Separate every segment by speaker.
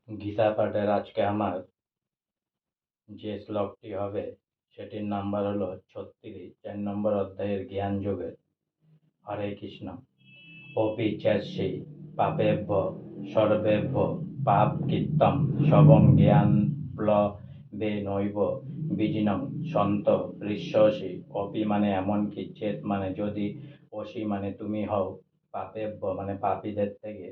Speaker 1: গীতা পাঠের আজকে আমার যে শ্লোকটি হবে সেটির নাম্বার হলো 36, 4 নম্বর অধ্যায়ের জ্ঞান যোগের। হরে কৃষ্ণ। অপি চেষ্যি পাপেভ্য সর্বেভ্য পাপ কীর্তম সবং জ্ঞান প্লবে নৈব বীজিনং সন্ত ঋষ্যসি। অপি মানে এমনকি, চেত মানে যদি, অসি মানে তুমি হও, পাপেভ্য মানে পাপীদের থেকে,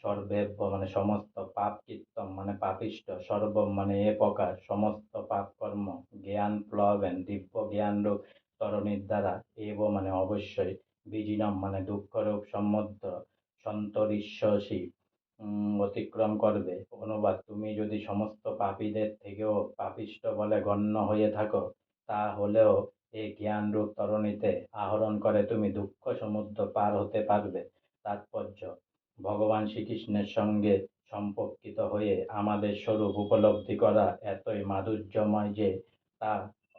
Speaker 1: সর্বেভ্য মানে সমস্ত, পাপ কীর্তম মানে পাপিষ্ঠ, সর্বম মানে এ প্রকার সমস্ত পাপ কর্ম, জ্ঞান প্লবেন দিব্য জ্ঞানরূপ তরণীর দ্বারা, এব মানে অবশ্যই, বীজিনম মানে দুঃখরূপ সমুদ্র, সন্তরিষ্যসি অতিক্রম করবে। অনুবাদ: তুমি যদি সমস্ত পাপীদের থেকেও পাপিষ্ঠ বলে গণ্য হয়ে থাকো, তা হলেও এই জ্ঞানরূপ তরণীতে আহরণ করে তুমি দুঃখ সমুদ্র পার হতে পারবে। তাৎপর্য: ভগবান শ্রীকৃষ্ণের সঙ্গে সম্পর্কিত হয়ে আমাদের স্বরূপ উপলব্ধি করা এতই মাধুর্যময় যে তা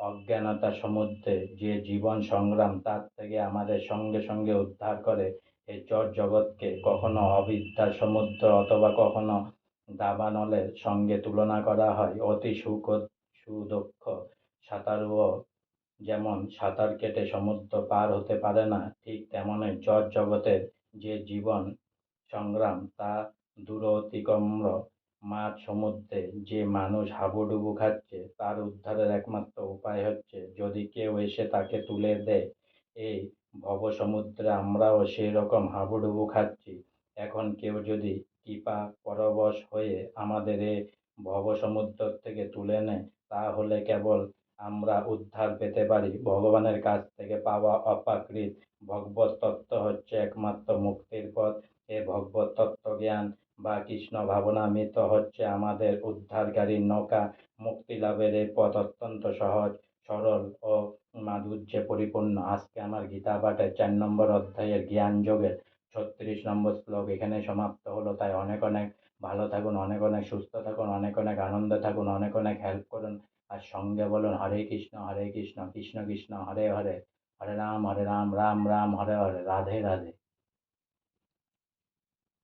Speaker 1: অজ্ঞানতা সমুদ্রে যে জীবন সংগ্রাম, তার থেকে আমাদের সঙ্গে সঙ্গে উদ্ধার করে। এই জড় জগৎকে কখনো অবিদ্যার সমুদ্র অথবা কখনো দাবানলের সঙ্গে তুলনা করা হয়। অতি সুদক্ষ সাঁতারুও যেমন সাঁতার কেটে সমুদ্র পার হতে পারে না, ঠিক তেমনই জড় জগতের যে জীবন সংগ্রাম, তা দূরতিক্রম্য মাঝ সমুদ্রে যে মানুষ হাবুডুবু খাচ্ছে, তার উদ্ধারের একমাত্র উপায় হচ্ছে যদি কেউ এসে তাকে তুলে দেয়। এই ভবসমুদ্রে আমরাও সেই রকম হাবুডুবু খাচ্ছি। এখন কেউ যদি কৃপা পরবশ হয়ে আমাদের এই ভবসমুদ্র থেকে তুলে নেয়, তাহলে কেবল আমরা উদ্ধার পেতে পারি। ভগবানের কাছ থেকে পাওয়া অপ্রাকৃত ভগবত তত্ত্ব হচ্ছে একমাত্র মুক্তির পথ। এ ভগবত তত্ত্ব জ্ঞান বা কৃষ্ণ ভাবনামৃত হচ্ছে আমাদের উদ্ধারকারী নৌকা। মুক্তি লাভের এই পথ অত্যন্ত সহজ, সরল ও মাধুর্যে পরিপূর্ণ। আজকে আমার গীতা পাঠের 4 নম্বর অধ্যায়ের জ্ঞান যোগের 36 নম্বর শ্লোক এখানে সমাপ্ত হলো। তাই অনেক অনেক ভালো থাকুন, অনেক অনেক সুস্থ থাকুন, অনেক অনেক আনন্দে থাকুন, অনেক অনেক হেল্প করুন। আর সঙ্গে বলুন হরে কৃষ্ণ কৃষ্ণ কৃষ্ণ হরে হরে, হরে রাম রাম রাম হরে হরে, রাধে রাধে।